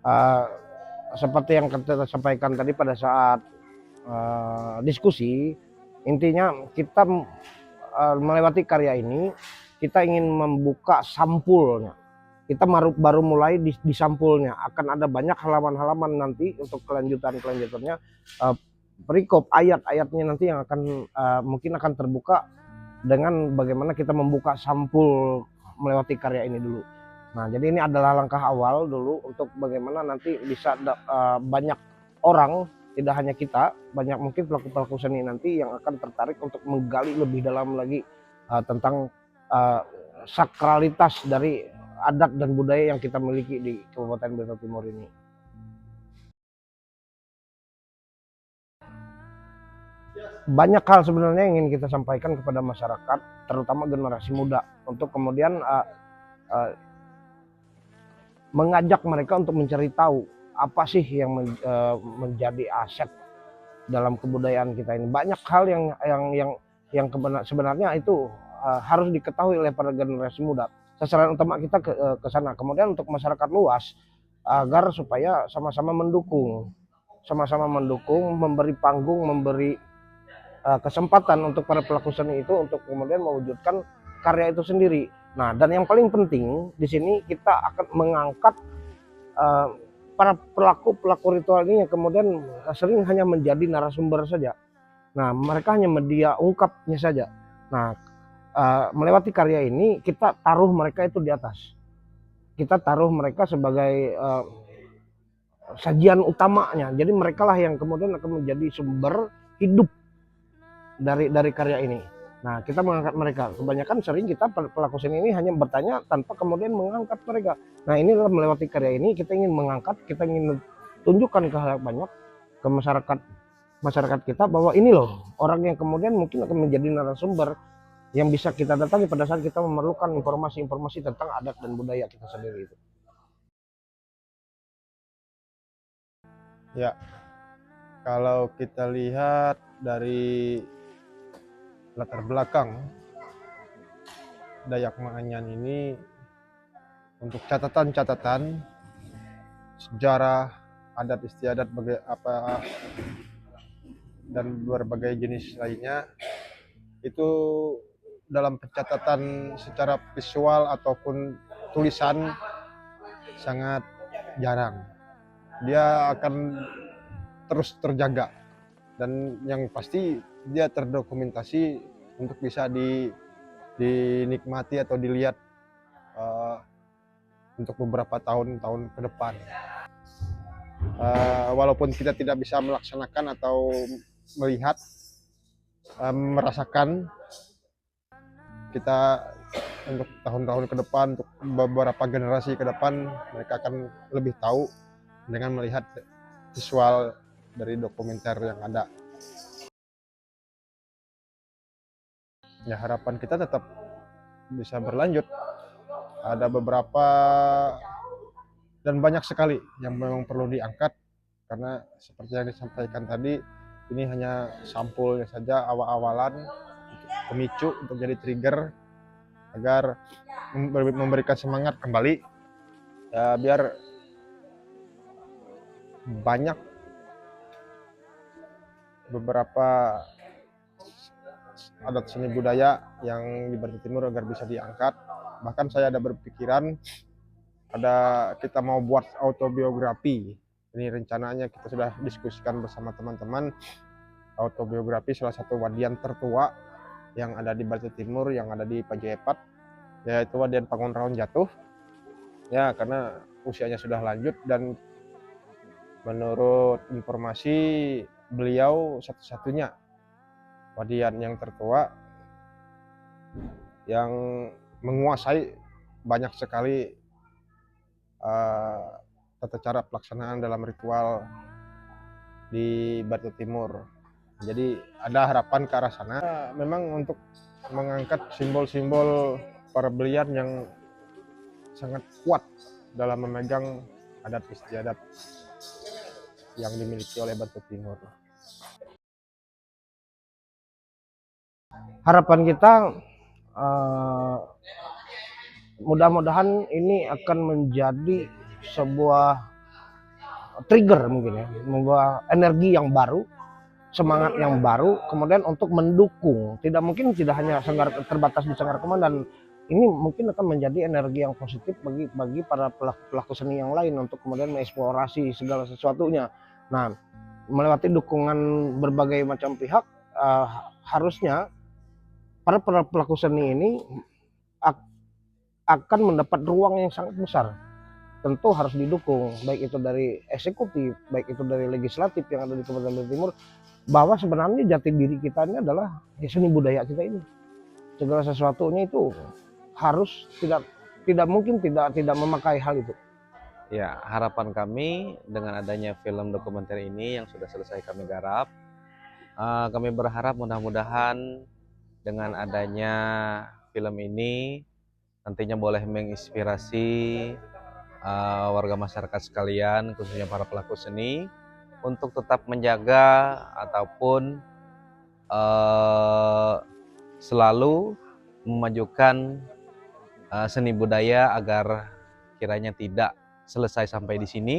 Uh, Seperti yang kita sampaikan tadi pada saat diskusi, intinya kita melewati karya ini, kita ingin membuka sampulnya. Kita baru mulai di sampulnya. Akan ada banyak halaman-halaman nanti untuk kelanjutannya, perikop ayat-ayatnya nanti yang akan mungkin akan terbuka dengan bagaimana kita membuka sampul melewati karya ini dulu. Nah, jadi ini adalah langkah awal dulu untuk bagaimana nanti bisa banyak orang, tidak hanya kita, banyak mungkin pelaku-pelaku seni nanti yang akan tertarik untuk menggali lebih dalam lagi tentang sakralitas dari adat dan budaya yang kita miliki di Kabupaten Blitar Timur ini. Banyak hal sebenarnya yang ingin kita sampaikan kepada masyarakat, terutama generasi muda, untuk kemudian mengajak mereka untuk mencari tahu apa sih yang menjadi aset dalam kebudayaan kita ini. Banyak hal yang sebenarnya itu harus diketahui oleh para generasi muda. Sasaran utama kita ke sana. Kemudian untuk masyarakat luas, agar supaya sama-sama mendukung, memberi panggung, memberi kesempatan untuk para pelaku seni itu untuk kemudian mewujudkan karya itu sendiri. Nah, dan yang paling penting di sini kita akan mengangkat para pelaku ritual ini yang kemudian sering hanya menjadi narasumber saja. Nah, mereka hanya media ungkapnya saja. Nah, melewati karya ini kita taruh mereka itu di atas. Kita taruh mereka sebagai sajian utamanya. Jadi mereka lah yang kemudian akan menjadi sumber hidup dari karya ini. Nah, kita mengangkat mereka. Kebanyakan sering kita pelaku seni ini hanya bertanya tanpa kemudian mengangkat mereka. Nah, inilah melewati karya ini kita ingin mengangkat, kita ingin tunjukkan ke hal banyak, ke masyarakat kita bahwa ini loh orang yang kemudian mungkin akan menjadi narasumber yang bisa kita datangi pada saat kita memerlukan informasi-informasi tentang adat dan budaya kita sendiri itu. Ya, kalau kita lihat dari latar belakang Dayak Ma'anyan ini, untuk catatan-catatan sejarah adat istiadat dan berbagai jenis lainnya, itu dalam pencatatan secara visual ataupun tulisan sangat jarang. Dia akan terus terjaga, dan yang pasti dia terdokumentasi untuk bisa dinikmati atau dilihat untuk beberapa tahun ke depan. Walaupun kita tidak bisa melaksanakan atau melihat, merasakan, kita untuk tahun-tahun ke depan, untuk beberapa generasi ke depan, mereka akan lebih tahu dengan melihat visual dari dokumenter yang ada. Ya, harapan kita tetap bisa berlanjut. Ada beberapa dan banyak sekali yang memang perlu diangkat, karena seperti yang disampaikan tadi, ini hanya sampulnya saja, awal-awalan, pemicu untuk jadi trigger agar memberikan semangat kembali, ya, biar banyak beberapa adat seni budaya yang di Blitar Timur agar bisa diangkat. Bahkan saya ada berpikiran, kita mau buat autobiografi. Ini rencananya kita sudah diskusikan bersama teman-teman, autobiografi salah satu wadian tertua yang ada di Blitar Timur, yang ada di Pajepat, yaitu Wadian Pangonraon Jatuh. Ya, karena usianya sudah lanjut dan menurut informasi beliau satu-satunya wadian yang tertua yang menguasai banyak sekali tata cara pelaksanaan dalam ritual di Blitar Timur. Jadi ada harapan ke arah sana. Memang untuk mengangkat simbol-simbol para belian yang sangat kuat dalam memegang adat istiadat yang dimiliki oleh Blitar Timur. Harapan kita mudah-mudahan ini akan menjadi sebuah trigger mungkin ya, membawa energi yang baru, semangat yang baru, kemudian untuk mendukung. Tidak mungkin tidak hanya terbatas di Sanggar Komandan. Ini mungkin akan menjadi energi yang positif bagi para pelaku seni yang lain untuk kemudian mengeksplorasi segala sesuatunya. Nah, melewati dukungan berbagai macam pihak, harusnya para pelaku seni ini akan mendapat ruang yang sangat besar. Tentu harus didukung, baik itu dari eksekutif, baik itu dari legislatif yang ada di Kabupaten Belitung Timur, bahwa sebenarnya jati diri kita ini adalah seni budaya kita ini. Segala sesuatunya itu harus tidak mungkin tidak memakai hal itu. Ya, harapan kami dengan adanya film dokumenter ini yang sudah selesai kami garap, kami berharap mudah-mudahan dengan adanya film ini nantinya boleh menginspirasi warga masyarakat sekalian, khususnya para pelaku seni, untuk tetap menjaga ataupun selalu memajukan seni budaya agar kiranya tidak selesai sampai di sini,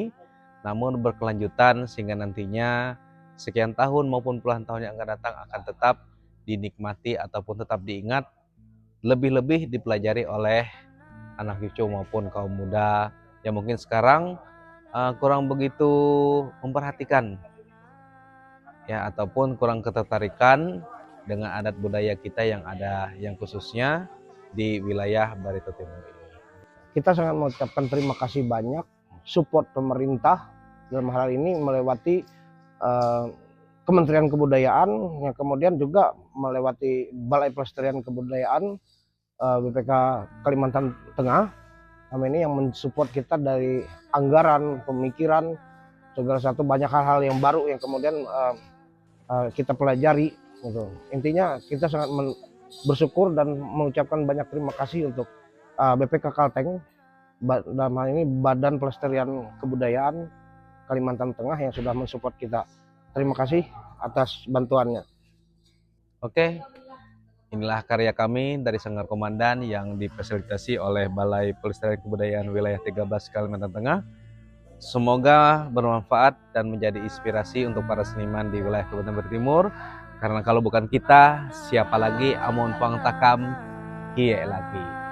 namun berkelanjutan sehingga nantinya sekian tahun maupun puluhan tahun yang akan datang akan tetap dinikmati ataupun tetap diingat, lebih-lebih dipelajari oleh anak cucu maupun kaum muda yang mungkin sekarang kurang begitu memperhatikan ya, ataupun kurang ketertarikan dengan adat budaya kita yang ada, yang khususnya di wilayah Barito Timur ini. Kita sangat mengucapkan terima kasih banyak support pemerintah dalam hal ini melewati Kementerian Kebudayaan, yang kemudian juga melewati Balai Pelestarian Kebudayaan BPK Kalimantan Tengah. Ini yang mensupport kita dari anggaran, pemikiran, segala satu, banyak hal-hal yang baru yang kemudian kita pelajari. Gitu. Intinya kita sangat bersyukur dan mengucapkan banyak terima kasih untuk BPK Kalteng, dalam hal ini Badan Pelestarian Kebudayaan Kalimantan Tengah yang sudah mensupport kita. Terima kasih atas bantuannya. Oke, inilah karya kami dari Sanggar Komandan yang difasilitasi oleh Balai Pelestarian Kebudayaan Wilayah 13 Kalimantan Tengah. Semoga bermanfaat dan menjadi inspirasi untuk para seniman di wilayah Kabupaten Belitung Timur. Karena kalau bukan kita, siapa lagi? Amon pang takam, kie lagi.